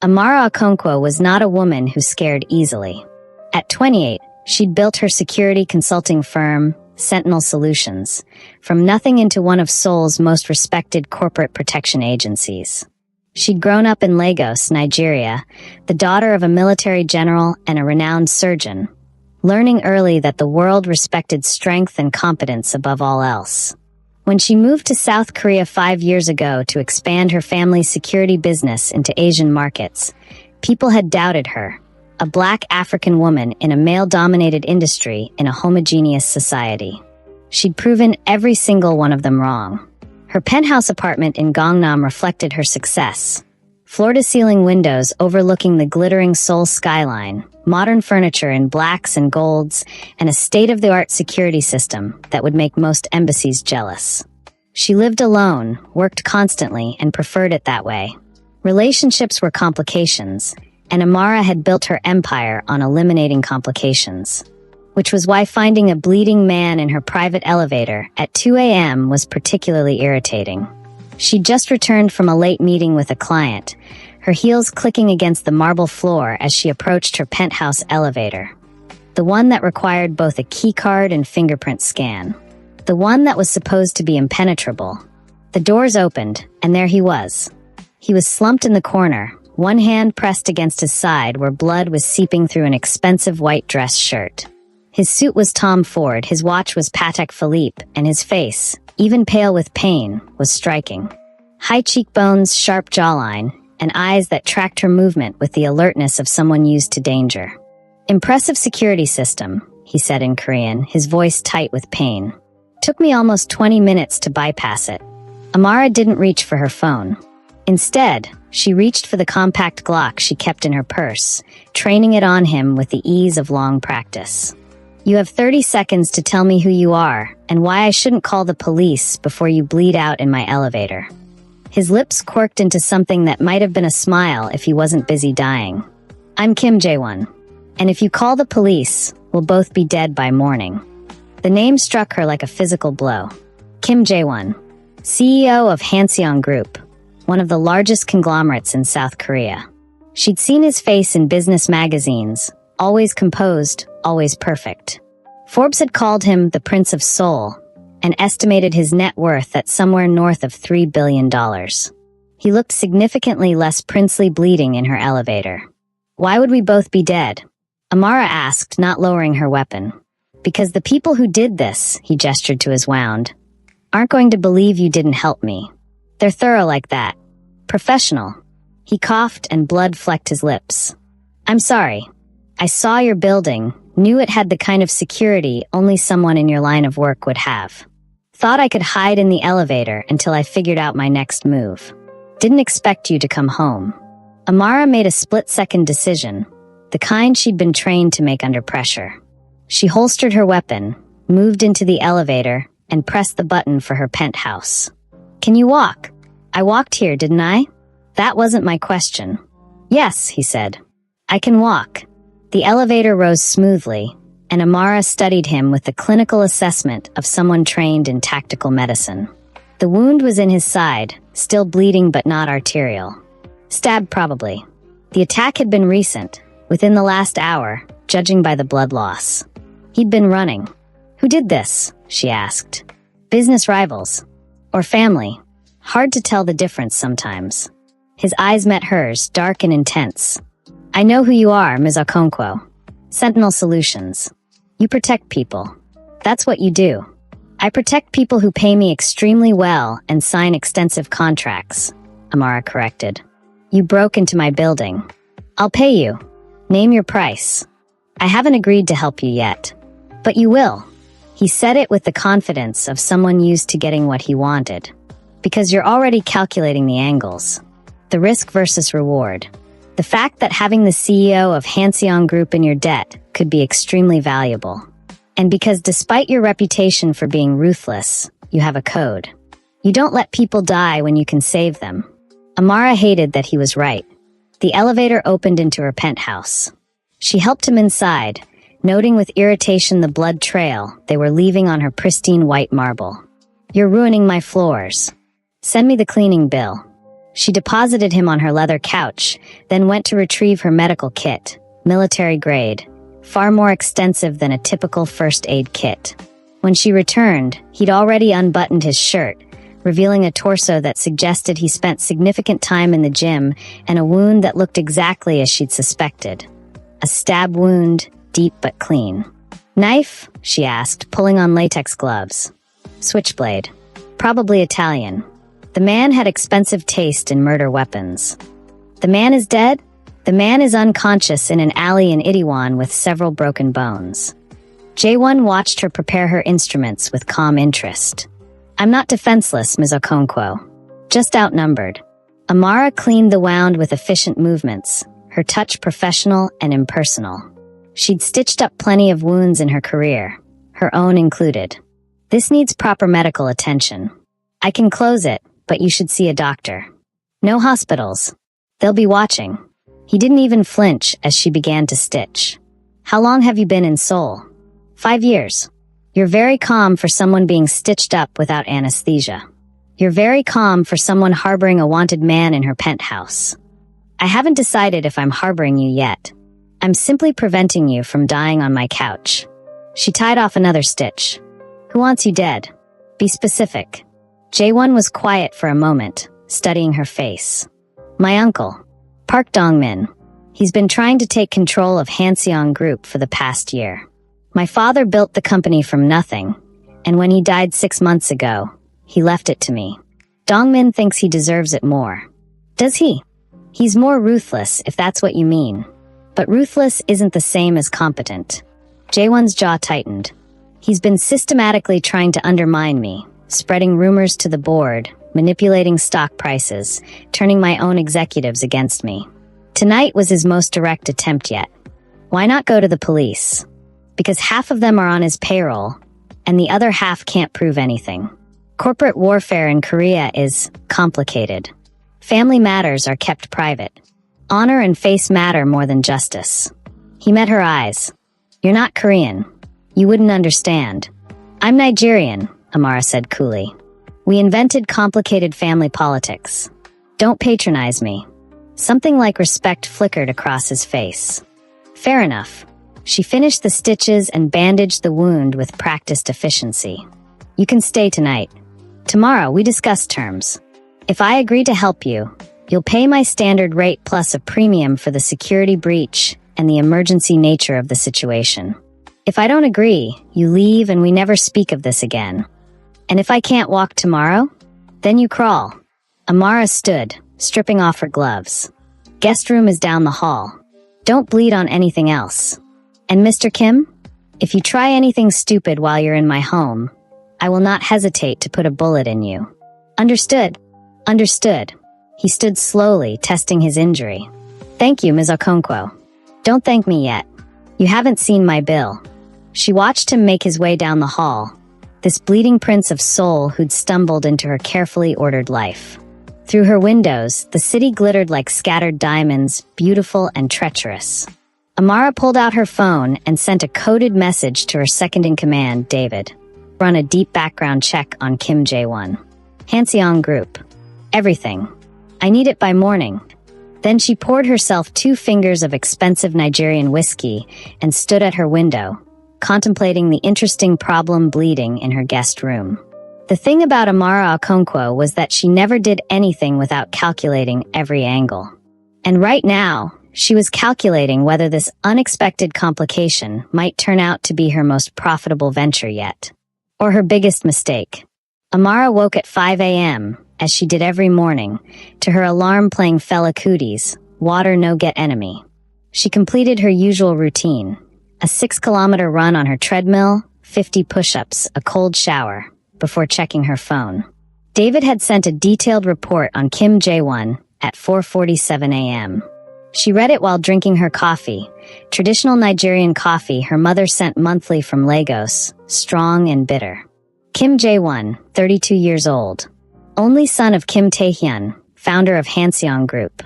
Amara Okonkwo was not a woman who scared easily. At 28, she'd built her security consulting firm, Sentinel Solutions, from nothing into one of Seoul's most respected corporate protection agencies. She'd grown up in Lagos, Nigeria, the daughter of a military general and a renowned surgeon, learning early that the world respected strength and competence above all else. When she moved to South Korea 5 years ago to expand her family's security business into Asian markets, people had doubted her, a black African woman in a male-dominated industry in a homogeneous society. She'd proven every single one of them wrong. Her penthouse apartment in Gangnam reflected her success. Floor-to-ceiling windows overlooking the glittering Seoul skyline, modern furniture in blacks and golds, and a state-of-the-art security system that would make most embassies jealous. She lived alone, worked constantly, and preferred it that way. Relationships were complications, and Amara had built her empire on eliminating complications. Which was why finding a bleeding man in her private elevator at 2 a.m. was particularly irritating. She'd just returned from a late meeting with a client, her heels clicking against the marble floor as she approached her penthouse elevator. The one that required both a keycard and fingerprint scan. The one that was supposed to be impenetrable. The doors opened, and there he was. He was slumped in the corner, one hand pressed against his side where blood was seeping through an expensive white dress shirt. His suit was Tom Ford, his watch was Patek Philippe, and his face, even pale with pain, was striking. High cheekbones, sharp jawline, and eyes that tracked her movement with the alertness of someone used to danger. "Impressive security system," he said in Korean, his voice tight with pain. "Took me almost 20 minutes to bypass it." Amara didn't reach for her phone. Instead, she reached for the compact Glock she kept in her purse, training it on him with the ease of long practice. "You have 30 seconds to tell me who you are and why I shouldn't call the police before you bleed out in my elevator." His lips quirked into something that might have been a smile if he wasn't busy dying. "I'm Kim Jae-won. And if you call the police, we'll both be dead by morning." The name struck her like a physical blow. Kim Jae-won, CEO of Hanseong Group, one of the largest conglomerates in South Korea. She'd seen his face in business magazines, always composed, always perfect. Forbes had called him the Prince of Seoul and estimated his net worth at somewhere north of $3 billion. He looked significantly less princely bleeding in her elevator. "Why would we both be dead?" Amara asked, not lowering her weapon. "Because the people who did this," he gestured to his wound, "aren't going to believe you didn't help me. They're thorough like that. Professional." He coughed and blood flecked his lips. "I'm sorry. I saw your building, knew it had the kind of security only someone in your line of work would have. Thought I could hide in the elevator until I figured out my next move. Didn't expect you to come home." Amara made a split-second decision, the kind she'd been trained to make under pressure. She holstered her weapon, moved into the elevator, and pressed the button for her penthouse. "Can you walk?" "I walked here, didn't I?" "That wasn't my question." "Yes," he said. "I can walk." The elevator rose smoothly, and Amara studied him with the clinical assessment of someone trained in tactical medicine. The wound was in his side, still bleeding but not arterial. Stabbed probably. The attack had been recent, within the last hour, judging by the blood loss. He'd been running. "Who did this?" she asked. "Business rivals. Or family. Hard to tell the difference sometimes." His eyes met hers, dark and intense. "I know who you are, Ms. Okonkwo. Sentinel Solutions. You protect people. That's what you do." "I protect people who pay me extremely well and sign extensive contracts," Amara corrected. "You broke into my building. I'll pay you. Name your price." "I haven't agreed to help you yet. But you will." He said it with the confidence of someone used to getting what he wanted. "Because you're already calculating the angles. The risk versus reward. The fact that having the CEO of Hanseong Group in your debt could be extremely valuable. And because despite your reputation for being ruthless, you have a code. You don't let people die when you can save them." Amara hated that he was right. The elevator opened into her penthouse. She helped him inside, noting with irritation the blood trail they were leaving on her pristine white marble. "You're ruining my floors. Send me the cleaning bill." She deposited him on her leather couch, then went to retrieve her medical kit, military grade, far more extensive than a typical first aid kit. When she returned, he'd already unbuttoned his shirt, revealing a torso that suggested he spent significant time in the gym and a wound that looked exactly as she'd suspected. A stab wound, deep but clean. "Knife?" she asked, pulling on latex gloves. "Switchblade. Probably Italian." The man had expensive taste in murder weapons. "The man is dead?" "The man is unconscious in an alley in Itaewon with several broken bones." Jae-won watched her prepare her instruments with calm interest. "I'm not defenseless, Ms. Okonkwo. Just outnumbered." Amara cleaned the wound with efficient movements, her touch professional and impersonal. She'd stitched up plenty of wounds in her career, her own included. "This needs proper medical attention. I can close it, but you should see a doctor. No hospitals. They'll be watching." He didn't even flinch as she began to stitch. "How long have you been in Seoul?" 5 years. "You're very calm for someone being stitched up without anesthesia. You're very calm for someone harboring a wanted man in her penthouse." "I haven't decided if I'm harboring you yet. I'm simply preventing you from dying on my couch." She tied off another stitch. "Who wants you dead? Be specific." Jae-won was quiet for a moment, studying her face. "My uncle, Park Dong-min. He's been trying to take control of Hanseong Group for the past year. My father built the company from nothing, and when he died 6 months ago, he left it to me. Dong-min thinks he deserves it more." "Does he?" "He's more ruthless, if that's what you mean. But ruthless isn't the same as competent." Jae-won's jaw tightened. "He's been systematically trying to undermine me, spreading rumors to the board, manipulating stock prices, turning my own executives against me. Tonight was his most direct attempt yet. Why not go to the police? Because half of them are on his payroll, and the other half can't prove anything. Corporate warfare in Korea is complicated. Family matters are kept private. Honor and face matter more than justice." He met her eyes. "You're not Korean. You wouldn't understand." "I'm Nigerian," Amara said coolly. "We invented complicated family politics. Don't patronize me." Something like respect flickered across his face. "Fair enough." She finished the stitches and bandaged the wound with practiced efficiency. "You can stay tonight. Tomorrow we discuss terms. If I agree to help you, you'll pay my standard rate plus a premium for the security breach and the emergency nature of the situation. If I don't agree, you leave and we never speak of this again. And if I can't walk tomorrow, then you crawl." Amara stood, stripping off her gloves. "Guest room is down the hall. Don't bleed on anything else. And Mr. Kim, if you try anything stupid while you're in my home, I will not hesitate to put a bullet in you." "Understood." "Understood." He stood slowly, testing his injury. "Thank you, Ms. Okonkwo." "Don't thank me yet. You haven't seen my bill." She watched him make his way down the hall, this bleeding prince of Seoul who'd stumbled into her carefully ordered life. Through her windows, the city glittered like scattered diamonds, beautiful and treacherous. Amara pulled out her phone and sent a coded message to her second-in-command, David. Run a deep background check on Kim Jae-won. Hanseong Group. Everything. I need it by morning. Then she poured herself 2 fingers of expensive Nigerian whiskey and stood at her window, contemplating the interesting problem bleeding in her guest room. The thing about Amara Okonkwo was that she never did anything without calculating every angle. And right now, she was calculating whether this unexpected complication might turn out to be her most profitable venture yet, or her biggest mistake. Amara woke at 5 a.m., as she did every morning, to her alarm playing Fela Kuti's Water No Get Enemy. She completed her usual routine, a 6-kilometer run on her treadmill, 50 push-ups, a cold shower, before checking her phone. David had sent a detailed report on Kim Jae-won at 4:47 a.m. She read it while drinking her coffee, traditional Nigerian coffee her mother sent monthly from Lagos, strong and bitter. Kim Jae-won, 32 years old. Only son of Kim Tae-hyun, founder of Hanseong Group.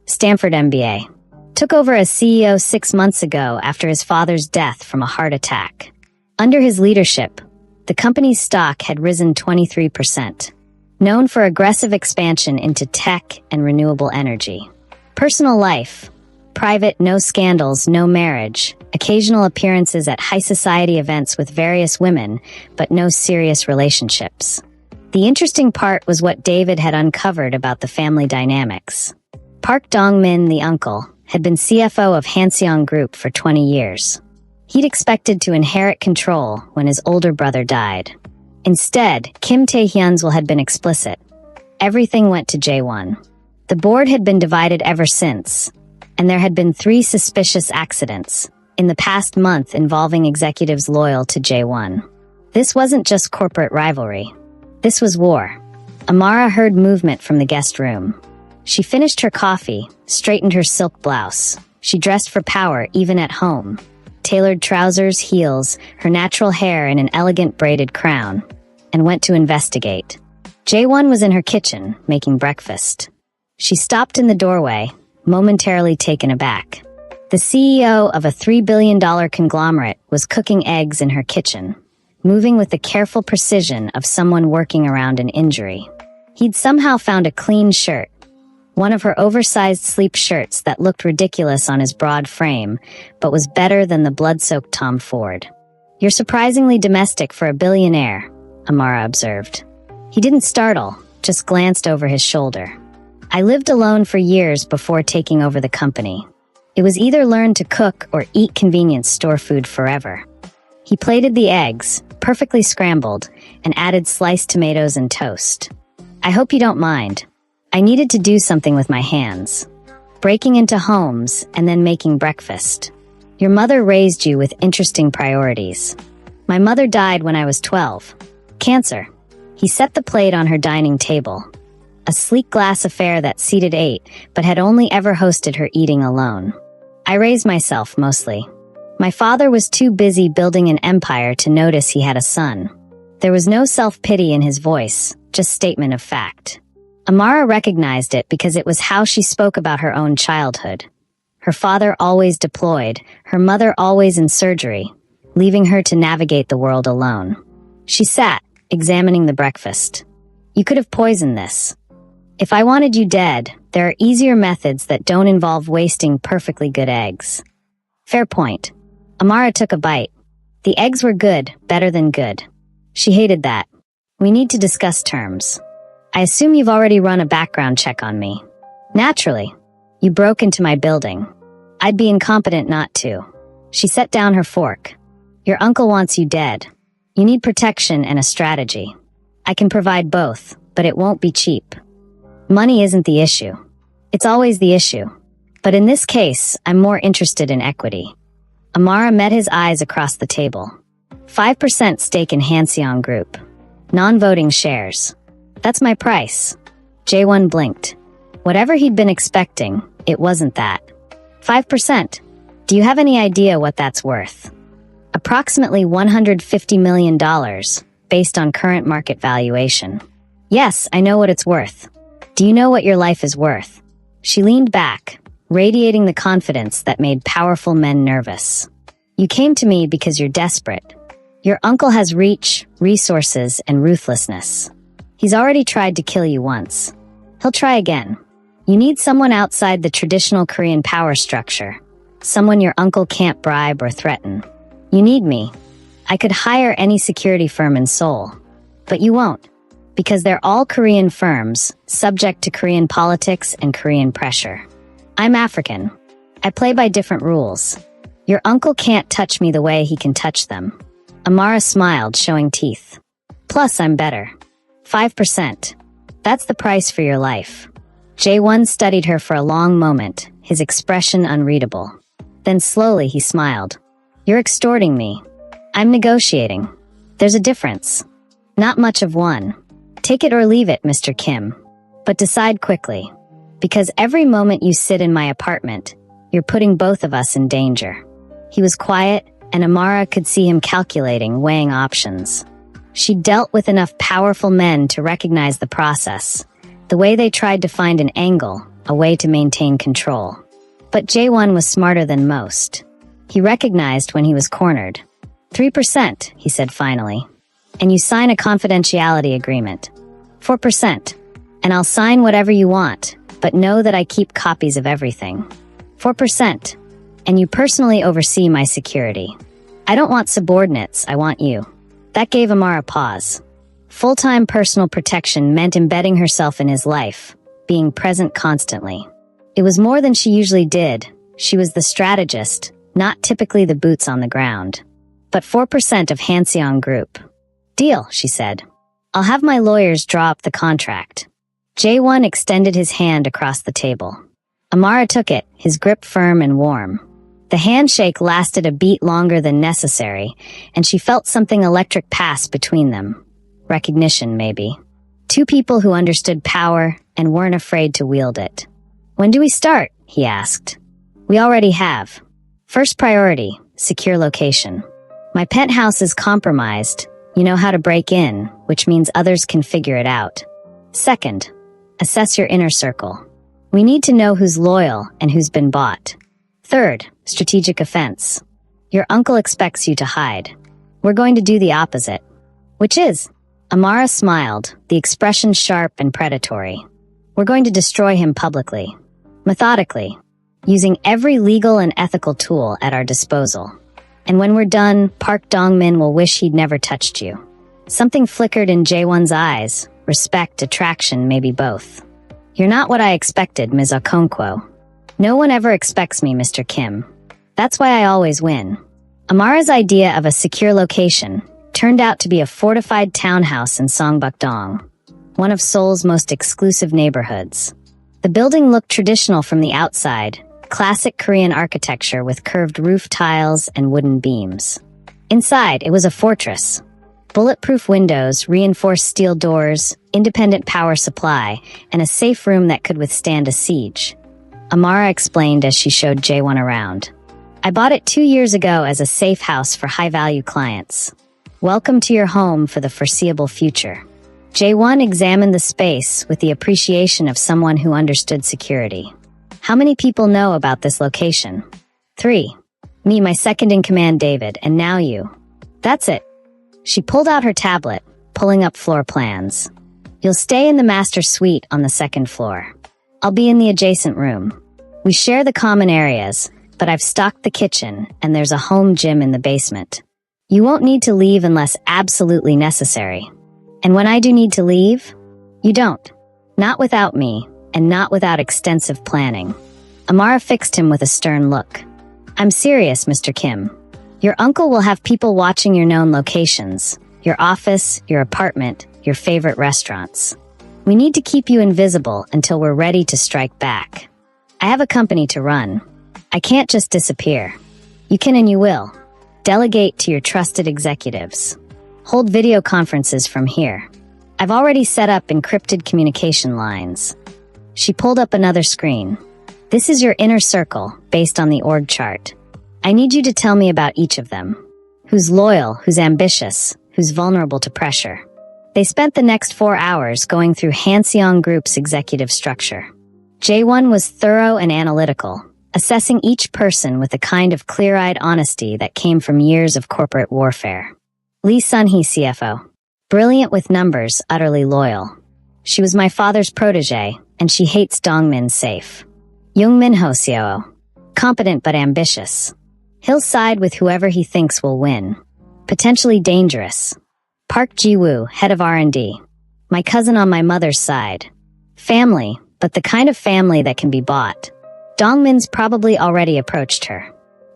Stanford MBA. Took over as CEO 6 months ago after his father's death from a heart attack. Under his leadership, the company's stock had risen 23%. known for aggressive expansion into tech and renewable energy. Personal life: private, no scandals, no marriage, occasional appearances at high society events with various women, but no serious relationships. The interesting part was what David had uncovered about the family dynamics. Park Dong-min, the uncle, had been CFO of Hanseong Group for 20 years. He'd expected to inherit control when his older brother died. Instead, Kim Tae-hyun's had been explicit. Everything went to Jae-won. The board had been divided ever since, and there had been 3 suspicious accidents in the past month involving executives loyal to Jae-won. This wasn't just corporate rivalry. This was war. Amara heard movement from the guest room. She finished her coffee, straightened her silk blouse. She dressed for power even at home. Tailored trousers, heels, her natural hair in an elegant braided crown, and went to investigate. Jae-won was in her kitchen, making breakfast. She stopped in the doorway, momentarily taken aback. The CEO of a $3 billion conglomerate was cooking eggs in her kitchen, moving with the careful precision of someone working around an injury. He'd somehow found a clean shirt, one of her oversized sleep shirts that looked ridiculous on his broad frame, but was better than the blood-soaked Tom Ford. "You're surprisingly domestic for a billionaire," Amara observed. He didn't startle, just glanced over his shoulder. "I lived alone for years before taking over the company. It was either learn to cook or eat convenience store food forever." He plated the eggs, perfectly scrambled, and added sliced tomatoes and toast. "I hope you don't mind. I needed to do something with my hands. Breaking into homes and then making breakfast. Your mother raised you with interesting priorities. My mother died when I was 12. Cancer." He set the plate on her dining table. A sleek glass affair that seated 8, but had only ever hosted her eating alone. "I raised myself, mostly. My father was too busy building an empire to notice he had a son." There was no self-pity in his voice, just statement of fact. Amara recognized it because it was how she spoke about her own childhood. Her father always deployed, her mother always in surgery, leaving her to navigate the world alone. She sat, examining the breakfast. "You could have poisoned this. If I wanted you dead, there are easier methods that don't involve wasting perfectly good eggs." "Fair point." Amara took a bite. The eggs were good, better than good. She hated that. "We need to discuss terms. I assume you've already run a background check on me." "Naturally. You broke into my building. I'd be incompetent not to." She set down her fork. "Your uncle wants you dead. You need protection and a strategy. I can provide both, but it won't be cheap. Money isn't the issue. It's always the issue. But in this case, I'm more interested in equity." Amara met his eyes across the table. 5% stake in Hanseong Group. Non-voting shares. "That's my price." Jae-won blinked. Whatever he'd been expecting, it wasn't that. 5%. Do you have any idea what that's worth? Approximately $150 million, based on current market valuation. "Yes, I know what it's worth. Do you know what your life is worth?" She leaned back, radiating the confidence that made powerful men nervous. "You came to me because you're desperate. Your uncle has reach, resources, and ruthlessness. He's already tried to kill you once. He'll try again. You need someone outside the traditional Korean power structure. Someone your uncle can't bribe or threaten. You need me. I could hire any security firm in Seoul. But you won't. Because they're all Korean firms, subject to Korean politics and Korean pressure. I'm African. I play by different rules. Your uncle can't touch me the way he can touch them." Amara smiled, showing teeth. "Plus, I'm better. 5%. That's the price for your life." Jae-won studied her for a long moment, his expression unreadable. Then slowly he smiled. "You're extorting me. I'm negotiating. There's a difference. Not much of one. Take it or leave it, Mr. Kim. But decide quickly. Because every moment you sit in my apartment, you're putting both of us in danger." He was quiet, and Amara could see him calculating, weighing options. She dealt with enough powerful men to recognize the process, the way they tried to find an angle, a way to maintain control. But Jae-won was smarter than most. He recognized when he was cornered. 3%, he said finally. "And you sign a confidentiality agreement." 4%. And I'll sign whatever you want, but know that I keep copies of everything. 4%. And you personally oversee my security. I don't want subordinates, I want you. That gave Amara pause. Full-time personal protection meant embedding herself in his life, being present constantly. It was more than she usually did. She was the strategist, not typically the boots on the ground. But 4% of Hanseong Group. Deal, she said. I'll have my lawyers draw up the contract. Jae-won extended his hand across the table. Amara took it, his grip firm and warm. The handshake lasted a beat longer than necessary, and she felt something electric pass between them. Recognition, maybe. Two people who understood power and weren't afraid to wield it. When do we start? He asked. We already have. First priority, secure location. My penthouse is compromised. You know how to break in, which means others can figure it out. Second, assess your inner circle. We need to know who's loyal and who's been bought. Third, strategic offense. Your uncle expects you to hide. We're going to do the opposite. Which is? Amara smiled, the expression sharp and predatory. We're going to destroy him publicly. Methodically. Using every legal and ethical tool at our disposal. And when we're done, Park Dong-min will wish he'd never touched you. Something flickered in Jae-won's eyes. Respect, attraction, maybe both. You're not what I expected, Ms. Okonkwo. No one ever expects me, Mr. Kim. That's why I always win. Amara's idea of a secure location turned out to be a fortified townhouse in Songbuk-dong, one of Seoul's most exclusive neighborhoods. The building looked traditional from the outside, classic Korean architecture with curved roof tiles and wooden beams. Inside, it was a fortress. Bulletproof windows, reinforced steel doors, independent power supply, and a safe room that could withstand a siege. Amara explained as she showed Jae-won around. I bought it 2 years ago as a safe house for high-value clients. Welcome to your home for the foreseeable future. Jae-won examined the space with the appreciation of someone who understood security. How many people know about this location? 3. Me, my second-in-command, David, and now you. That's it. She pulled out her tablet, pulling up floor plans. You'll stay in the master suite on the second floor. I'll be in the adjacent room. We share the common areas, but I've stocked the kitchen, and there's a home gym in the basement. You won't need to leave unless absolutely necessary. And when I do need to leave, you don't. Not without me, and not without extensive planning. Amara fixed him with a stern look. I'm serious, Mr. Kim. Your uncle will have people watching your known locations, your office, your apartment, your favorite restaurants. We need to keep you invisible until we're ready to strike back. I have a company to run. I can't just disappear. You can and you will. Delegate to your trusted executives. Hold video conferences from here. I've already set up encrypted communication lines. She pulled up another screen. This is your inner circle, based on the org chart. I need you to tell me about each of them. Who's loyal, who's ambitious, who's vulnerable to pressure. They spent the next 4 hours going through Hanseong Group's executive structure. Jae-won was thorough and analytical, assessing each person with a kind of clear-eyed honesty that came from years of corporate warfare. Lee Sun-hee, CFO. Brilliant with numbers, utterly loyal. She was my father's protege, and she hates Dongmin's safe. Young Min-ho, COO. Competent but ambitious. He'll side with whoever he thinks will win. Potentially dangerous. Park Ji-woo, head of R&D. My cousin on my mother's side. Family, but the kind of family that can be bought. Dongmin's probably already approached her.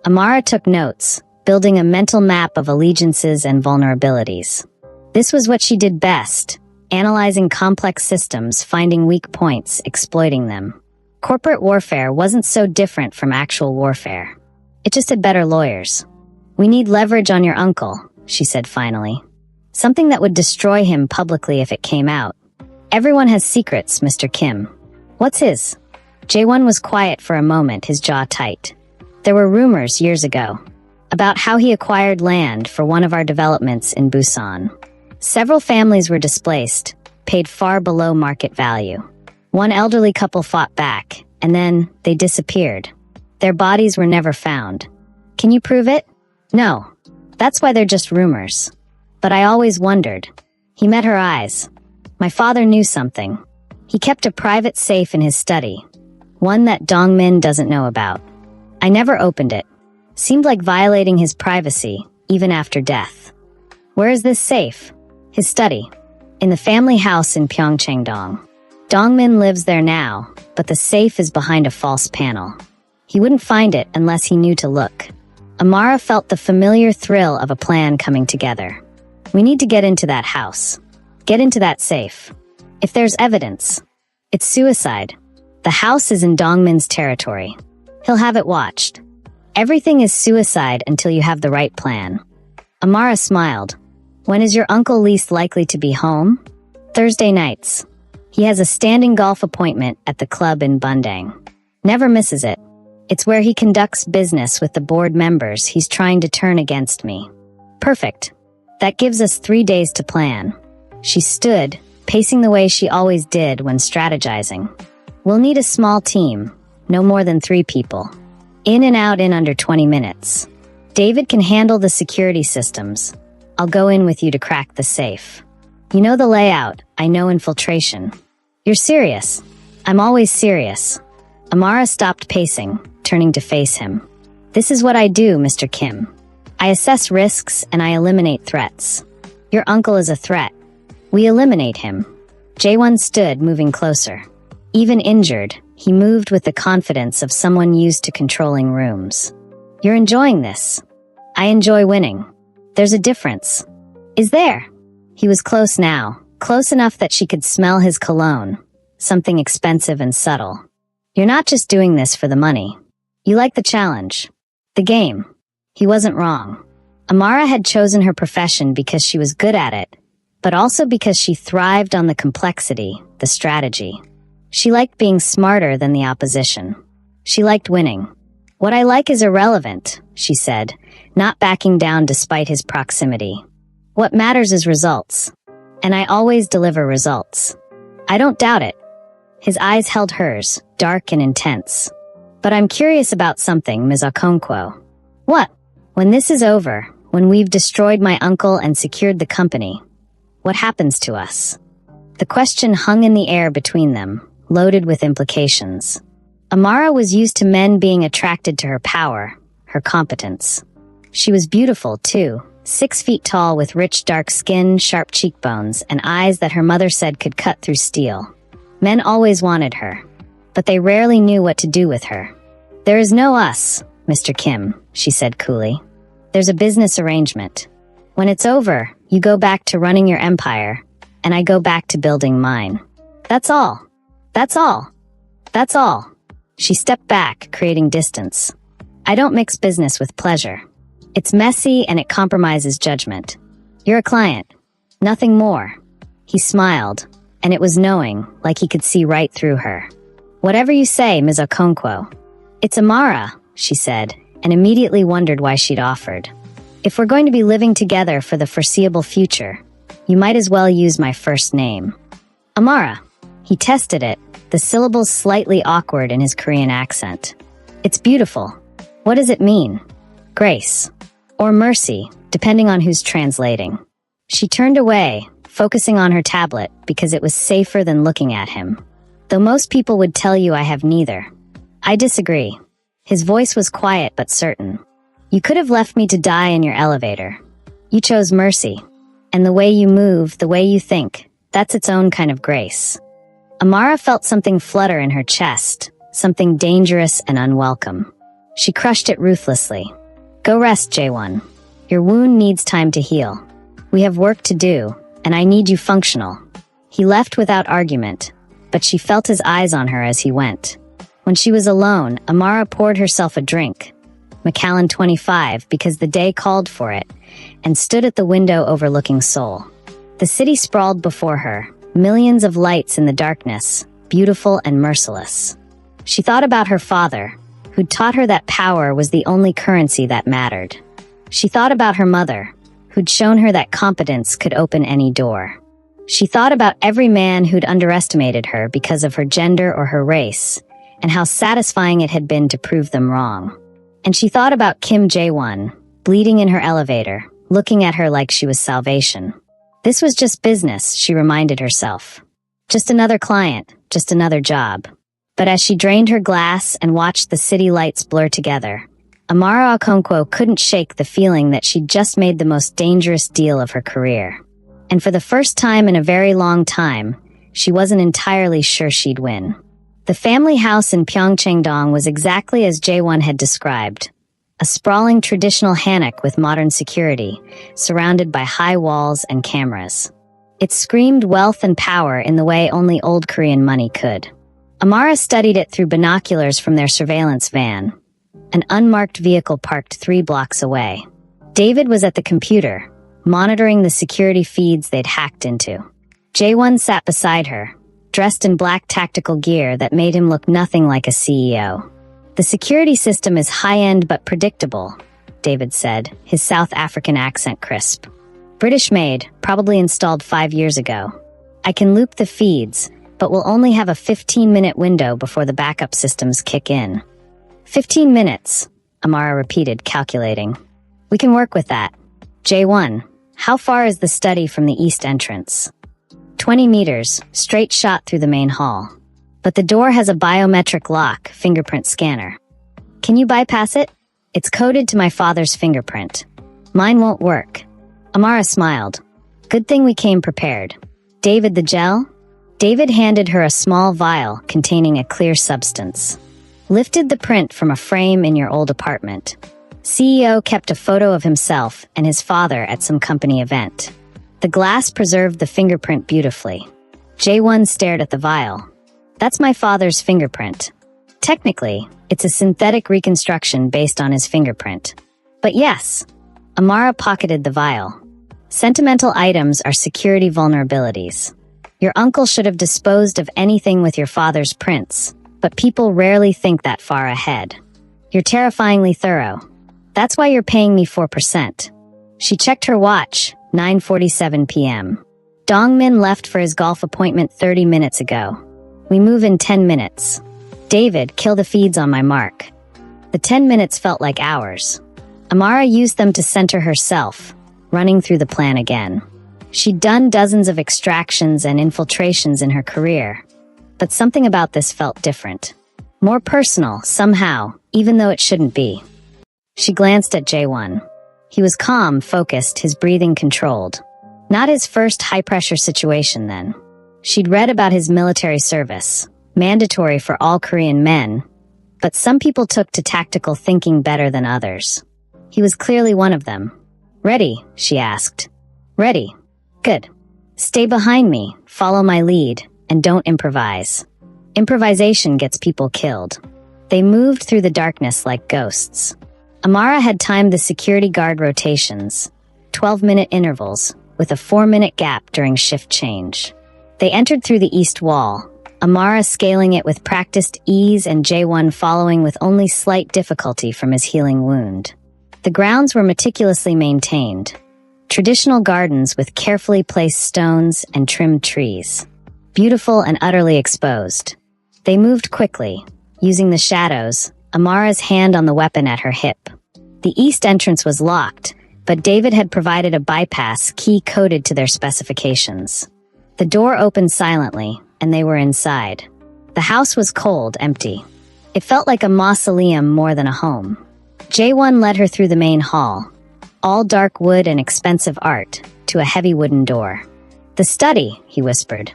Amara took notes, building a mental map of allegiances and vulnerabilities. This was what she did best, analyzing complex systems, finding weak points, exploiting them. Corporate warfare wasn't so different from actual warfare. It just had better lawyers. We need leverage on your uncle, she said finally. Something that would destroy him publicly if it came out. Everyone has secrets, Mr. Kim. What's his? Jae-won was quiet for a moment, his jaw tight. There were rumors years ago about how he acquired land for one of our developments in Busan. Several families were displaced, paid far below market value. One elderly couple fought back, and then they disappeared. Their bodies were never found. Can you prove it? No. That's why they're just rumors. But I always wondered. He met her eyes. My father knew something. He kept a private safe in his study, one that Dongmin doesn't know about. I never opened it. Seemed like violating his privacy, even after death. Where is this safe? His study. In the family house in Pyeongchangdong. Dongmin lives there now, but the safe is behind a false panel. He wouldn't find it unless he knew to look. Amara felt the familiar thrill of a plan coming together. We need to get into that house. Get into that safe. If there's evidence, it's suicide. The house is in Dongmin's territory. He'll have it watched. Everything is suicide until you have the right plan. Amara smiled. When is your uncle least likely to be home? Thursday nights. He has a standing golf appointment at the club in Bundang. Never misses it. It's where he conducts business with the board members he's trying to turn against me. Perfect. That gives us 3 days to plan. She stood, pacing the way she always did when strategizing. We'll need a small team, no more than 3 people. In and out in under 20 minutes. David can handle the security systems. I'll go in with you to crack the safe. You know the layout, I know infiltration. You're serious. I'm always serious. Amara stopped pacing, turning to face him. This is what I do, Mr. Kim. I assess risks and I eliminate threats. Your uncle is a threat. We eliminate him. Jaewon stood, moving closer. Even injured, he moved with the confidence of someone used to controlling rooms. You're enjoying this. I enjoy winning. There's a difference. Is there? He was close now, close enough that she could smell his cologne, something expensive and subtle. You're not just doing this for the money. You like the challenge. The game. He wasn't wrong. Amara had chosen her profession because she was good at it, but also because she thrived on the complexity, the strategy. She liked being smarter than the opposition. She liked winning. What I like is irrelevant, she said, not backing down despite his proximity. What matters is results. And I always deliver results. I don't doubt it. His eyes held hers, dark and intense. But I'm curious about something, Ms. Okonkwo. What? When this is over, when we've destroyed my uncle and secured the company, what happens to us? The question hung in the air between them, loaded with implications. Amara was used to men being attracted to her power, her competence. She was beautiful, too, 6 feet tall with rich dark skin, sharp cheekbones, and eyes that her mother said could cut through steel. Men always wanted her, but they rarely knew what to do with her. There is no us, Mr. Kim, she said coolly. There's a business arrangement. When it's over, you go back to running your empire, and I go back to building mine. That's all. That's all. That's all. She stepped back, creating distance. I don't mix business with pleasure. It's messy and it compromises judgment. You're a client. Nothing more. He smiled, and it was knowing, like he could see right through her. Whatever you say, Ms. Okonkwo. It's Amara, she said, and immediately wondered why she'd offered. If we're going to be living together for the foreseeable future, you might as well use my first name. Amara. He tested it, the syllables slightly awkward in his Korean accent. It's beautiful. What does it mean? Grace. Or mercy, depending on who's translating. She turned away, focusing on her tablet because it was safer than looking at him. Though most people would tell you I have neither. I disagree. His voice was quiet but certain. You could have left me to die in your elevator. You chose mercy. And the way you move, the way you think, that's its own kind of grace. Amara felt something flutter in her chest, something dangerous and unwelcome. She crushed it ruthlessly. Go rest, Jaewon. Your wound needs time to heal. We have work to do, and I need you functional. He left without argument, but she felt his eyes on her as he went. When she was alone, Amara poured herself a drink, Macallan 25, because the day called for it, and stood at the window overlooking Seoul. The city sprawled before her, millions of lights in the darkness, beautiful and merciless. She thought about her father, who'd taught her that power was the only currency that mattered. She thought about her mother, who'd shown her that competence could open any door. She thought about every man who'd underestimated her because of her gender or her race, and how satisfying it had been to prove them wrong. And she thought about Kim Jaewon, bleeding in her elevator, looking at her like she was salvation. This was just business, she reminded herself. Just another client, just another job. But as she drained her glass and watched the city lights blur together, Amara Okonkwo couldn't shake the feeling that she'd just made the most dangerous deal of her career. And for the first time in a very long time, she wasn't entirely sure she'd win. The family house in Pyeongchangdong was exactly as Jae-won had described. A sprawling traditional hanok with modern security, surrounded by high walls and cameras. It screamed wealth and power in the way only old Korean money could. Amara studied it through binoculars from their surveillance van, an unmarked vehicle parked 3 blocks away. David was at the computer, monitoring the security feeds they'd hacked into. Jae-won sat beside her, dressed in black tactical gear that made him look nothing like a CEO. The security system is high-end but predictable, David said, his South African accent crisp. British-made, probably installed 5 years ago. I can loop the feeds, but we'll only have a 15-minute window before the backup systems kick in. 15 minutes, Amara repeated, calculating. We can work with that. Jae-won, how far is the study from the east entrance? 20 meters, straight shot through the main hall. But the door has a biometric lock, fingerprint scanner. Can you bypass it? It's coded to my father's fingerprint. Mine won't work. Amara smiled. Good thing we came prepared. David, the gel? David handed her a small vial containing a clear substance. Lifted the print from a frame in your old apartment. CEO kept a photo of himself and his father at some company event. The glass preserved the fingerprint beautifully. Jae-won stared at the vial. That's my father's fingerprint. Technically, it's a synthetic reconstruction based on his fingerprint. But yes, Amara pocketed the vial. Sentimental items are security vulnerabilities. Your uncle should have disposed of anything with your father's prints, but people rarely think that far ahead. You're terrifyingly thorough. That's why you're paying me 4%. She checked her watch, 9:47 p.m. Dongmin left for his golf appointment 30 minutes ago. We move in 10 minutes. David, kill the feeds on my mark. The 10 minutes felt like hours. Amara used them to center herself, running through the plan again. She'd done dozens of extractions and infiltrations in her career, but something about this felt different. More personal, somehow, even though it shouldn't be. She glanced at Jae-won. He was calm, focused, his breathing controlled. Not his first high-pressure situation, then. She'd read about his military service, mandatory for all Korean men, but some people took to tactical thinking better than others. He was clearly one of them. Ready? She asked. Ready. Good. Stay behind me, follow my lead, and don't improvise. Improvisation gets people killed. They moved through the darkness like ghosts. Amara had timed the security guard rotations, 12-minute intervals, with a 4-minute gap during shift change. They entered through the east wall, Amara scaling it with practiced ease and Jae-won following with only slight difficulty from his healing wound. The grounds were meticulously maintained. Traditional gardens with carefully placed stones and trimmed trees. Beautiful and utterly exposed. They moved quickly, using the shadows, Amara's hand on the weapon at her hip. The east entrance was locked, but David had provided a bypass key coded to their specifications. The door opened silently, and they were inside. The house was cold, empty. It felt like a mausoleum more than a home. Jae-won led her through the main hall, all dark wood and expensive art, to a heavy wooden door. The study, he whispered.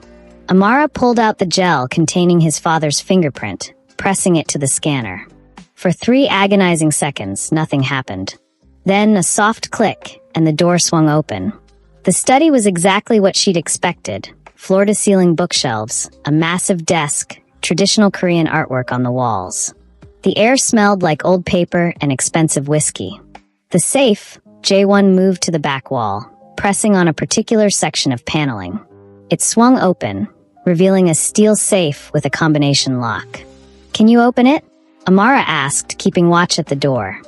Amara pulled out the gel containing his father's fingerprint, pressing it to the scanner. For 3 agonizing seconds, nothing happened. Then a soft click, and the door swung open. The study was exactly what she'd expected. Floor-to-ceiling bookshelves, a massive desk, traditional Korean artwork on the walls. The air smelled like old paper and expensive whiskey. The safe, Jae-won moved to the back wall, pressing on a particular section of paneling. It swung open, revealing a steel safe with a combination lock. Can you open it? Amara asked, keeping watch at the door.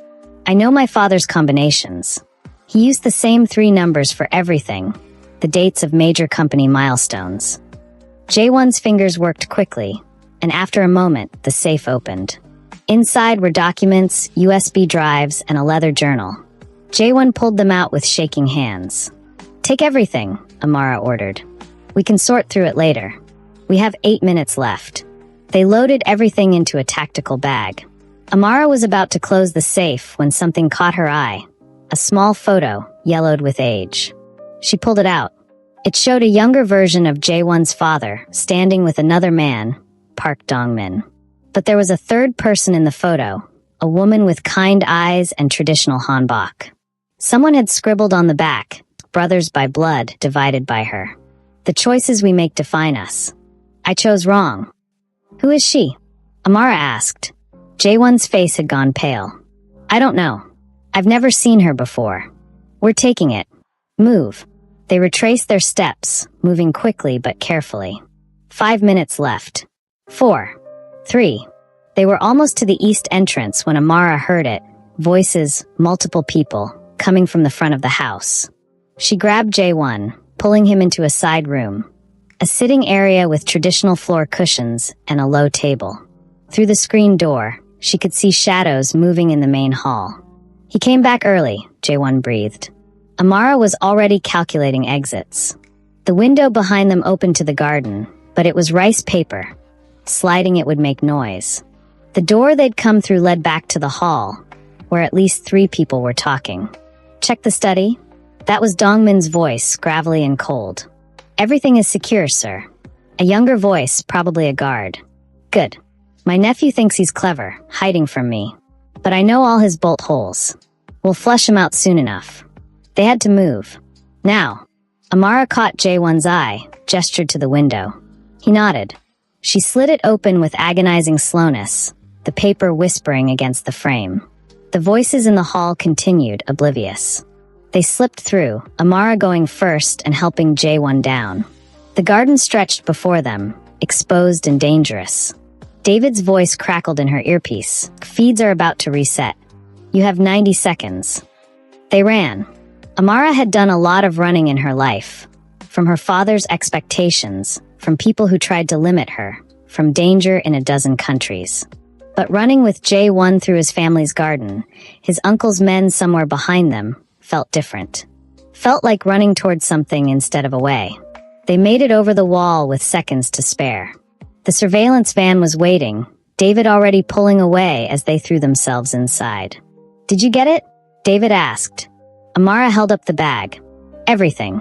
I know my father's combinations. He used the same 3 numbers for everything, the dates of major company milestones. Jae-won's fingers worked quickly, and after a moment, the safe opened. Inside were documents, USB drives, and a leather journal. Jae-won pulled them out with shaking hands. Take everything, Amara ordered. We can sort through it later. We have 8 minutes left. They loaded everything into a tactical bag. Amara was about to close the safe when something caught her eye. A small photo, yellowed with age. She pulled it out. It showed a younger version of Jaewon's father, standing with another man, Park Dong-min. But there was a third person in the photo, a woman with kind eyes and traditional hanbok. Someone had scribbled on the back, "Brothers by blood, divided by her." The choices we make define us. I chose wrong. Who is she? Amara asked. Jaewon's face had gone pale. I don't know. I've never seen her before. We're taking it. Move. They retraced their steps, moving quickly but carefully. 5 minutes left. 4. 3. They were almost to the east entrance when Amara heard it. Voices, multiple people, coming from the front of the house. She grabbed Jaewon, pulling him into a side room. A sitting area with traditional floor cushions and a low table. Through the screen door, she could see shadows moving in the main hall. He came back early, Jaewon breathed. Amara was already calculating exits. The window behind them opened to the garden, but it was rice paper. Sliding it would make noise. The door they'd come through led back to the hall, where at least 3 people were talking. Check the study? That was Dongmin's voice, gravelly and cold. Everything is secure, sir. A younger voice, probably a guard. Good. My nephew thinks he's clever, hiding from me. But I know all his bolt holes. We'll flush him out soon enough. They had to move. Now. Amara caught Jaewon's eye, gestured to the window. He nodded. She slid it open with agonizing slowness, the paper whispering against the frame. The voices in the hall continued, oblivious. They slipped through, Amara going first and helping Jaewon down. The garden stretched before them, exposed and dangerous. David's voice crackled in her earpiece. Feeds are about to reset. You have 90 seconds. They ran. Amara had done a lot of running in her life. From her father's expectations, from people who tried to limit her, from danger in a dozen countries. But running with Jaewon through his family's garden, his uncle's men somewhere behind them, felt different. Felt like running towards something instead of away. They made it over the wall with seconds to spare. The surveillance van was waiting, David already pulling away as they threw themselves inside. Did you get it? David asked. Amara held up the bag. Everything.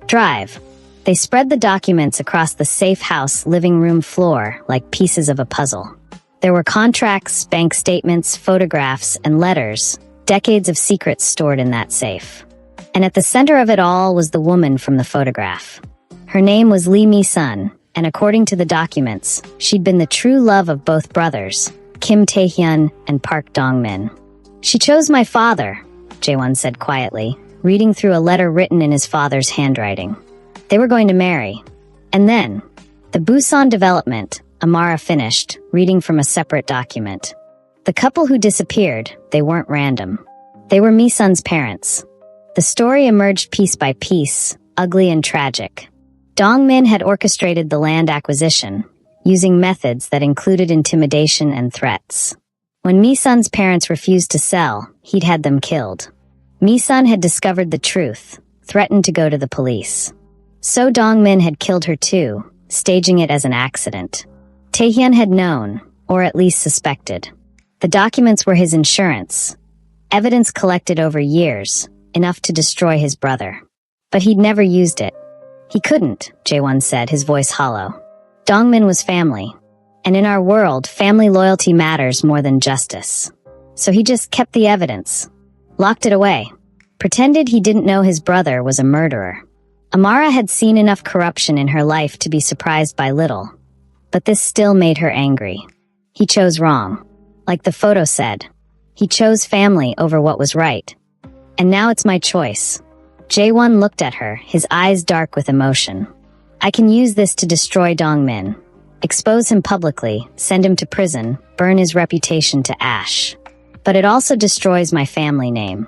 Drive. They spread the documents across the safe house living room floor like pieces of a puzzle. There were contracts, bank statements, photographs, and letters, decades of secrets stored in that safe. And at the center of it all was the woman from the photograph. Her name was Lee Mi-sun, and according to the documents, she'd been the true love of both brothers, Kim Tae-hyun and Park Dong-min. She chose my father, Jaewon said quietly, reading through a letter written in his father's handwriting. They were going to marry. And then, the Busan development, Amara finished, reading from a separate document. The couple who disappeared, they weren't random. They were Mi-sun's parents. The story emerged piece by piece, ugly and tragic. Dong-min had orchestrated the land acquisition, using methods that included intimidation and threats. When Mi-sun's parents refused to sell, he'd had them killed. Mi-sun had discovered the truth, threatened to go to the police. So Dong-min had killed her too, staging it as an accident. Tae-hyun had known, or at least suspected. The documents were his insurance. Evidence collected over years, enough to destroy his brother. But he'd never used it. He couldn't, Jaewon said, his voice hollow. Dong-min was family. And in our world, family loyalty matters more than justice. So he just kept the evidence. Locked it away. Pretended he didn't know his brother was a murderer. Amara had seen enough corruption in her life to be surprised by little. But this still made her angry. He chose wrong. Like the photo said. He chose family over what was right. And now it's my choice. Jaewon looked at her, his eyes dark with emotion. I can use this to destroy Dong-min. Expose him publicly, send him to prison, burn his reputation to ash. But it also destroys my family name.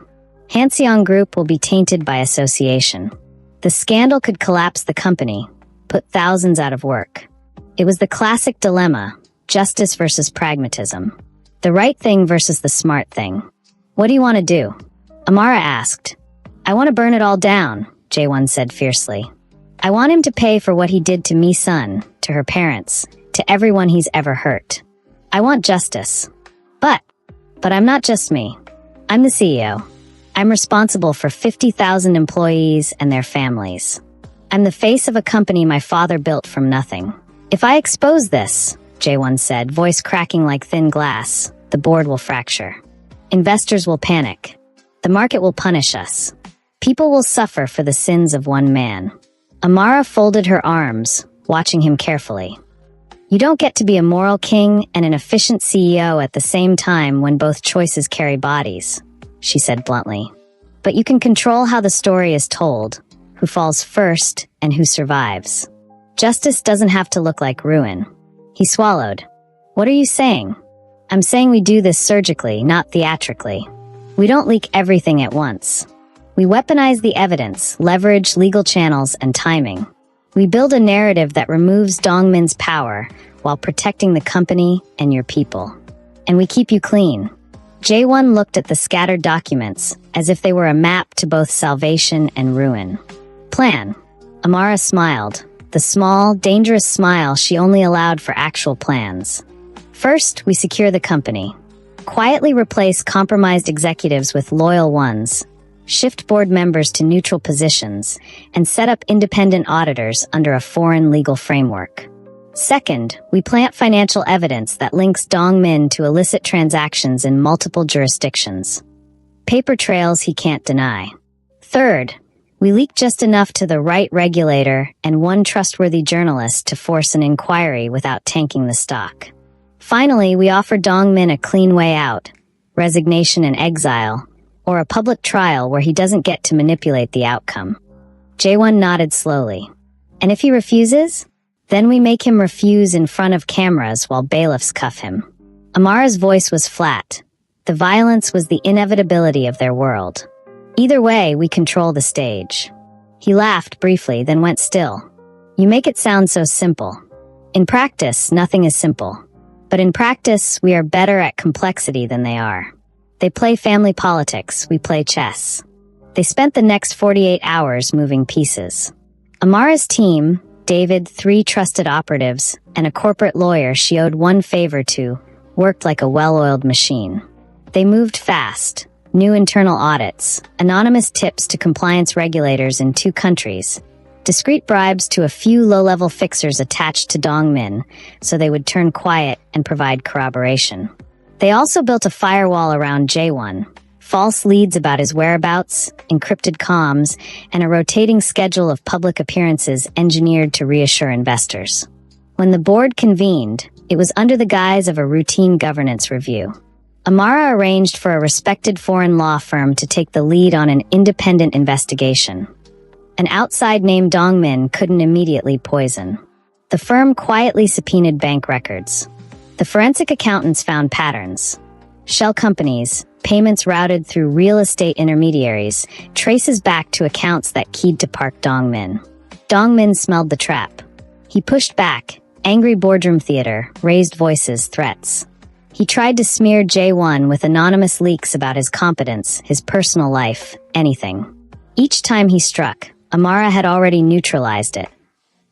Hanseong Group will be tainted by association. The scandal could collapse the company, put thousands out of work. It was the classic dilemma, justice versus pragmatism. The right thing versus the smart thing. What do you want to do? Amara asked. I want to burn it all down, Jae-won said fiercely. I want him to pay for what he did to Mi-sun, to her parents, to everyone he's ever hurt. I want justice. But I'm not just me. I'm the CEO. I'm responsible for 50,000 employees and their families. I'm the face of a company my father built from nothing. If I expose this, Jae-won said, voice cracking like thin glass, the board will fracture. Investors will panic. The market will punish us. People will suffer for the sins of one man. Amara folded her arms, watching him carefully. You don't get to be a moral king and an efficient CEO at the same time when both choices carry bodies, she said bluntly. But you can control how the story is told, who falls first and who survives. Justice doesn't have to look like ruin. He swallowed. What are you saying? I'm saying we do this surgically, not theatrically. We don't leak everything at once. We weaponize the evidence, leverage legal channels and timing. We build a narrative that removes Dongmin's power while protecting the company and your people. And we keep you clean. Jae-won looked at the scattered documents as if they were a map to both salvation and ruin. Plan. Amara smiled, the small, dangerous smile she only allowed for actual plans. First, we secure the company. Quietly replace compromised executives with loyal ones, shift board members to neutral positions, and set up independent auditors under a foreign legal framework. Second, we plant financial evidence that links Dongmin to illicit transactions in multiple jurisdictions. Paper trails he can't deny. Third, we leak just enough to the right regulator and one trustworthy journalist to force an inquiry without tanking the stock. Finally, we offer Dongmin a clean way out, resignation and exile, or a public trial where he doesn't get to manipulate the outcome. Jae-won nodded slowly. And if he refuses? Then we make him refuse in front of cameras while bailiffs cuff him. Amara's voice was flat. The violence was the inevitability of their world. Either way, we control the stage. He laughed briefly, then went still. You make it sound so simple. In practice, nothing is simple. But in practice, we are better at complexity than they are. They play family politics, we play chess. They spent the next 48 hours moving pieces. Amara's team, David, 3 trusted operatives, and a corporate lawyer she owed one favor to, worked like a well-oiled machine. They moved fast. New internal audits, anonymous tips to compliance regulators in 2 countries, discreet bribes to a few low-level fixers attached to Dongmin so they would turn quiet and provide corroboration. They also built a firewall around Jae-won, false leads about his whereabouts, encrypted comms, and a rotating schedule of public appearances engineered to reassure investors. When the board convened, it was under the guise of a routine governance review. Amara arranged for a respected foreign law firm to take the lead on an independent investigation. An outside name Dongmin couldn't immediately poison. The firm quietly subpoenaed bank records. The forensic accountants found patterns. Shell companies, payments routed through real estate intermediaries, traces back to accounts that keyed to Park Dongmin. Dongmin smelled the trap. He pushed back, angry boardroom theater, raised voices, threats. He tried to smear Jae-won with anonymous leaks about his competence, his personal life, anything. Each time he struck, Amara had already neutralized it.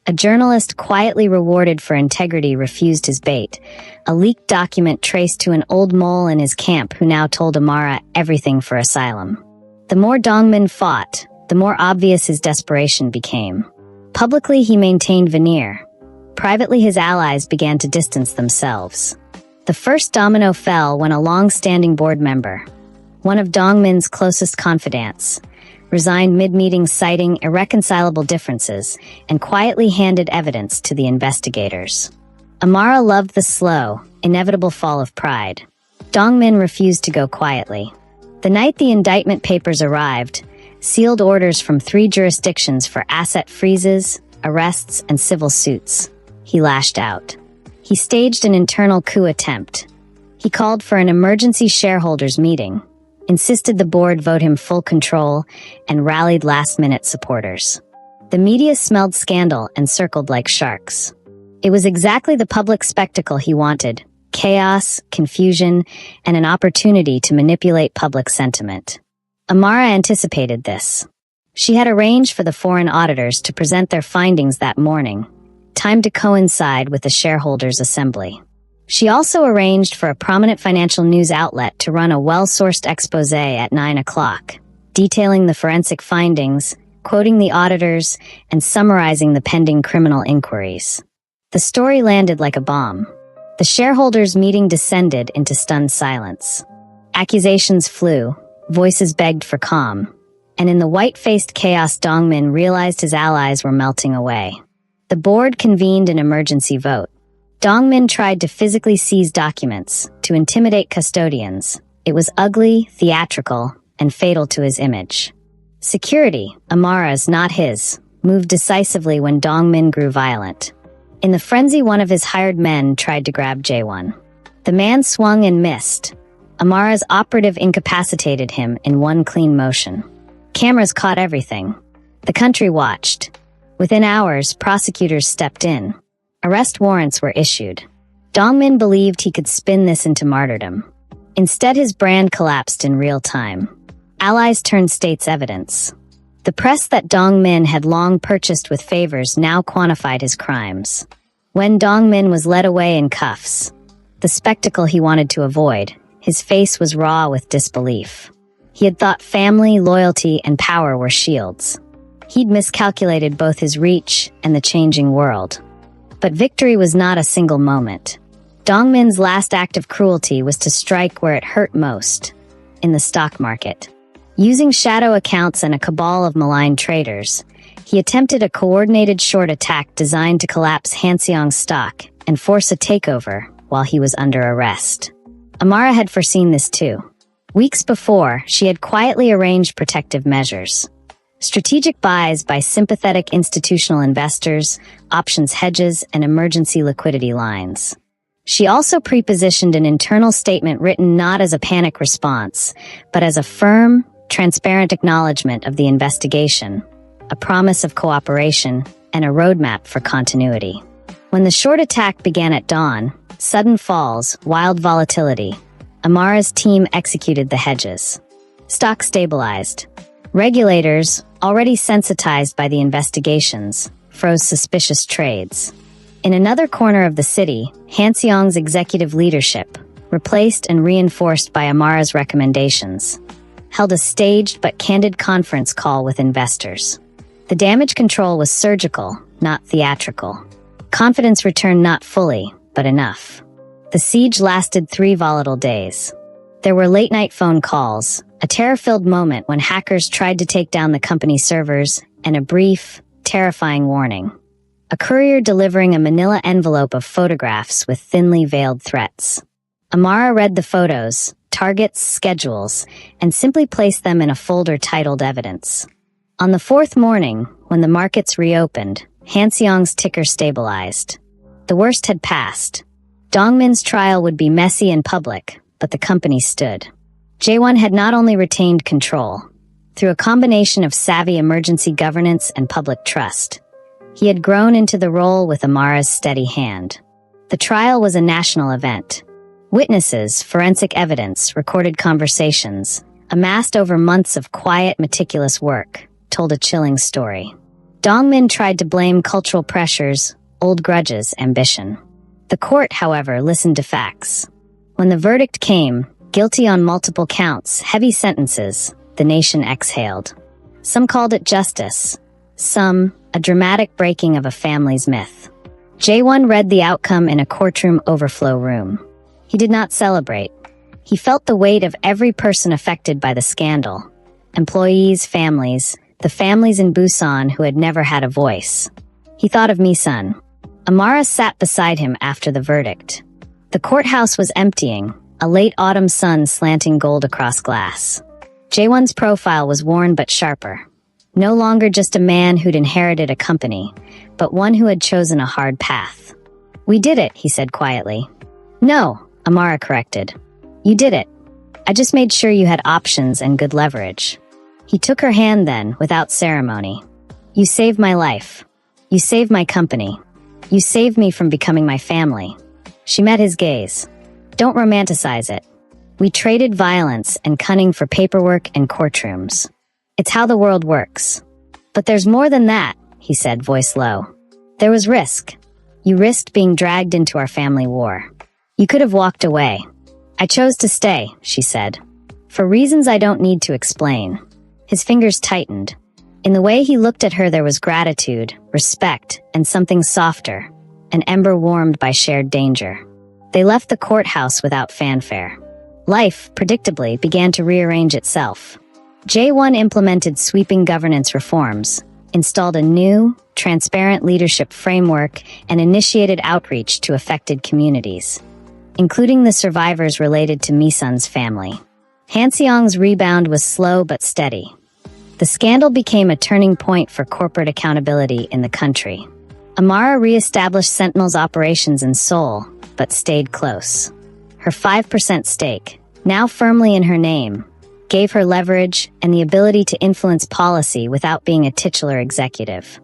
A journalist quietly rewarded for integrity refused his bait. A leaked document traced to an old mole in his camp who now told Amara everything for asylum. The more Dongmin fought, the more obvious his desperation became. Publicly, he maintained veneer. Privately, his allies began to distance themselves. The first domino fell when a long-standing board member, one of Dongmin's closest confidants, resigned mid-meeting citing irreconcilable differences and quietly handed evidence to the investigators. Amara loved the slow, inevitable fall of pride. Dongmin refused to go quietly. The night the indictment papers arrived, sealed orders from 3 jurisdictions for asset freezes, arrests, and civil suits, he lashed out. He staged an internal coup attempt. He called for an emergency shareholders meeting, insisted the board vote him full control, and rallied last-minute supporters. The media smelled scandal and circled like sharks. It was exactly the public spectacle he wanted: chaos, confusion, and an opportunity to manipulate public sentiment. Amara anticipated this. She had arranged for the foreign auditors to present their findings that morning, timed to coincide with the shareholders' assembly. She also arranged for a prominent financial news outlet to run a well-sourced exposé at 9 o'clock, detailing the forensic findings, quoting the auditors, and summarizing the pending criminal inquiries. The story landed like a bomb. The shareholders' meeting descended into stunned silence. Accusations flew, voices begged for calm, and in the white-faced chaos Dongmin realized his allies were melting away. The board convened an emergency vote. Dongmin tried to physically seize documents, to intimidate custodians. It was ugly, theatrical, and fatal to his image. Security, Amara's not his, moved decisively when Dongmin grew violent. In the frenzy, one of his hired men tried to grab Jaewon. The man swung and missed. Amara's operative incapacitated him in one clean motion. Cameras caught everything. The country watched. Within hours, prosecutors stepped in. Arrest warrants were issued. Dongmin believed he could spin this into martyrdom. Instead, his brand collapsed in real time. Allies turned state's evidence. The press that Dongmin had long purchased with favors now quantified his crimes. When Dongmin was led away in cuffs, the spectacle he wanted to avoid, his face was raw with disbelief. He had thought family, loyalty, and power were shields. He'd miscalculated both his reach and the changing world. But victory was not a single moment. Dongmin's last act of cruelty was to strike where it hurt most, in the stock market. Using shadow accounts and a cabal of malign traders, he attempted a coordinated short attack designed to collapse Hanseong's stock and force a takeover while he was under arrest. Amara had foreseen this too. Weeks before, she had quietly arranged protective measures. Strategic buys by sympathetic institutional investors, options hedges, and emergency liquidity lines. She also pre-positioned an internal statement written not as a panic response, but as a firm, transparent acknowledgement of the investigation, a promise of cooperation, and a roadmap for continuity. When the short attack began at dawn, sudden falls, wild volatility, Amara's team executed the hedges. Stock stabilized. Regulators, already sensitized by the investigations, froze suspicious trades. In another corner of the city, Hanseong's executive leadership, replaced and reinforced by Amara's recommendations, held a staged but candid conference call with investors. The damage control was surgical, not theatrical. Confidence returned not fully, but enough. The siege lasted 3 volatile days. There were late-night phone calls, a terror-filled moment when hackers tried to take down the company's servers, and a brief, terrifying warning. A courier delivering a manila envelope of photographs with thinly veiled threats. Amara read the photos, targets, schedules, and simply placed them in a folder titled Evidence. On the 4th morning, when the markets reopened, Hanseong's ticker stabilized. The worst had passed. Dongmin's trial would be messy and public, but the company stood. Jaewon had not only retained control, through a combination of savvy emergency governance and public trust, he had grown into the role with Amara's steady hand. The trial was a national event. Witnesses, forensic evidence, recorded conversations, amassed over months of quiet, meticulous work, told a chilling story. Dongmin tried to blame cultural pressures, old grudges, ambition. The court, however, listened to facts. When the verdict came, guilty on multiple counts, heavy sentences, the nation exhaled. Some called it justice. Some, a dramatic breaking of a family's myth. Jaewon read the outcome in a courtroom overflow room. He did not celebrate. He felt the weight of every person affected by the scandal. Employees, families, the families in Busan who had never had a voice. He thought of Misun. Amara sat beside him after the verdict. The courthouse was emptying, a late autumn sun slanting gold across glass. Jaewon's profile was worn but sharper. No longer just a man who'd inherited a company, but one who had chosen a hard path. "We did it," he said quietly. "No," Amara corrected. "You did it. I just made sure you had options and good leverage." He took her hand then, without ceremony. "You saved my life. You saved my company. You saved me from becoming my family." She met his gaze. "Don't romanticize it. We traded violence and cunning for paperwork and courtrooms. It's how the world works. But there's more than that, he said, voice low. There was risk. You risked being dragged into our family war. You could have walked away. I chose to stay, she said. For reasons I don't need to explain. His fingers tightened. In the way he looked at her there was gratitude, respect, and something softer, an ember warmed by shared danger. They left the courthouse without fanfare. Life, predictably, began to rearrange itself. J1 implemented sweeping governance reforms, installed a new, transparent leadership framework, and initiated outreach to affected communities, including the survivors related to Misun's family. Hanseong's rebound was slow but steady. The scandal became a turning point for corporate accountability in the country. Amara re-established Sentinel's operations in Seoul, but stayed close. Her 5% stake, now firmly in her name, gave her leverage and the ability to influence policy without being a titular executive.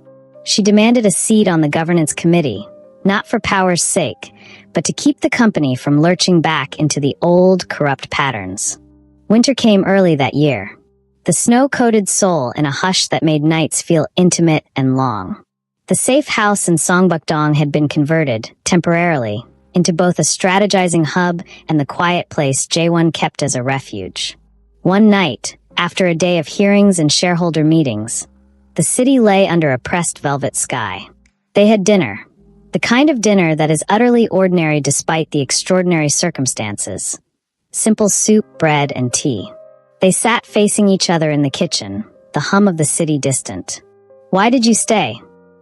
She demanded a seat on the governance committee, not for power's sake, but to keep the company from lurching back into the old, corrupt patterns. Winter came early that year. The snow coated Seoul in a hush that made nights feel intimate and long. The safe house in Songbukdong had been converted, temporarily, into both a strategizing hub and the quiet place J1 kept as a refuge. One night, after a day of hearings and shareholder meetings, the city lay under a pressed velvet sky. They had dinner, the kind of dinner that is utterly ordinary despite the extraordinary circumstances. Simple soup, bread, and tea. They sat facing each other in the kitchen, the hum of the city distant. "Why did you stay?"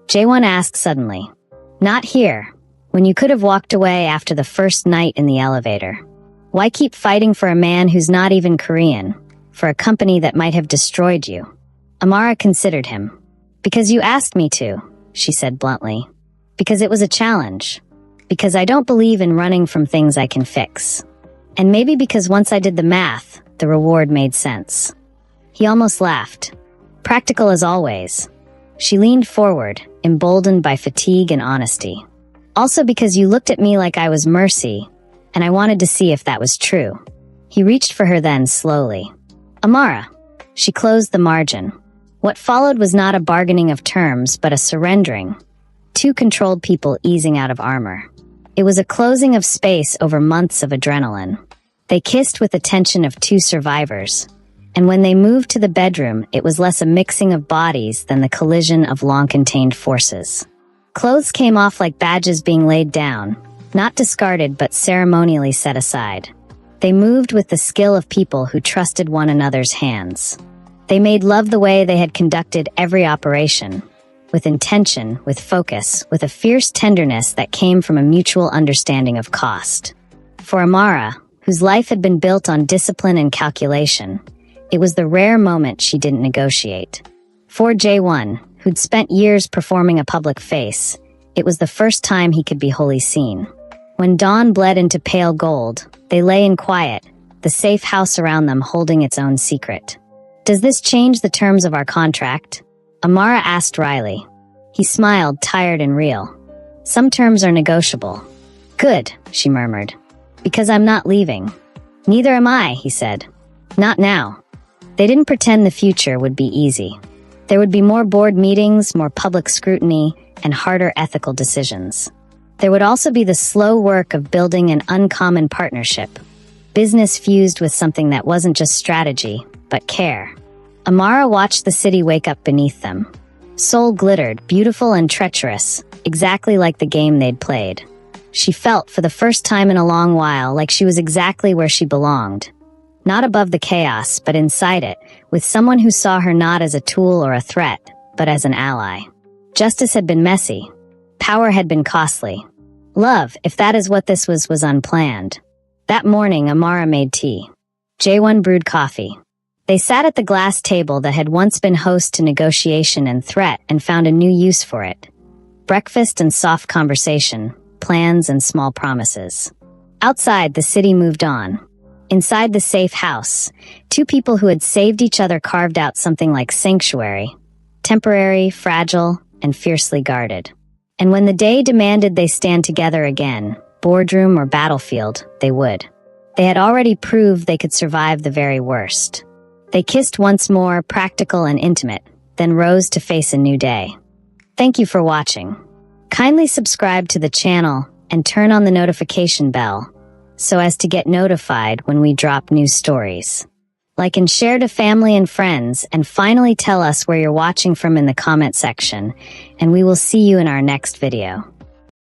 J1 asked suddenly. "Not here, when you could have walked away after the first night in the elevator. Why keep fighting for a man who's not even Korean, for a company that might have destroyed you?" Amara considered him. "Because you asked me to," she said bluntly. "Because it was a challenge. Because I don't believe in running from things I can fix. And maybe because once I did the math, the reward made sense." He almost laughed. Practical as always. She leaned forward, emboldened by fatigue and honesty. "Also because you looked at me like I was Mercy, and I wanted to see if that was true." He reached for her then, slowly. "Amara." She closed the margin. What followed was not a bargaining of terms, but a surrendering. Two controlled people easing out of armor. It was a closing of space over months of adrenaline. They kissed with the tension of two survivors, and when they moved to the bedroom, it was less a mixing of bodies than the collision of long-contained forces. Clothes came off like badges being laid down, not discarded but ceremonially set aside. They moved with the skill of people who trusted one another's hands. They made love the way they had conducted every operation, with intention, with focus, with a fierce tenderness that came from a mutual understanding of cost. For Amara, whose life had been built on discipline and calculation, it was the rare moment she didn't negotiate. For J1, who'd spent years performing a public face, it was the first time he could be wholly seen. When dawn bled into pale gold, they lay in quiet, the safe house around them holding its own secret. "Does this change the terms of our contract?" Amara asked Riley. He smiled, tired and real. "Some terms are negotiable." "Good," she murmured. "Because I'm not leaving." "Neither am I," he said. "Not now." They didn't pretend the future would be easy. There would be more board meetings, more public scrutiny, and harder ethical decisions. There would also be the slow work of building an uncommon partnership. Business fused with something that wasn't just strategy, but care. Amara watched the city wake up beneath them. Seoul glittered, beautiful and treacherous, exactly like the game they'd played. She felt, for the first time in a long while, like she was exactly where she belonged. Not above the chaos, but inside it, with someone who saw her not as a tool or a threat, but as an ally. Justice had been messy. Power had been costly. Love, if that is what this was unplanned. That morning, Amara made tea. J1 brewed coffee. They sat at the glass table that had once been host to negotiation and threat and found a new use for it. Breakfast and soft conversation, plans and small promises. Outside, the city moved on. Inside the safe house, two people who had saved each other carved out something like sanctuary, temporary, fragile, and fiercely guarded. And when the day demanded they stand together again, boardroom or battlefield, they would. They had already proved they could survive the very worst. They kissed once more, practical and intimate, then rose to face a new day. Thank you for watching. Kindly subscribe to the channel and turn on the notification bell so as to get notified when we drop new stories. Like and share to family and friends, and finally tell us where you're watching from in the comment section, and we will see you in our next video.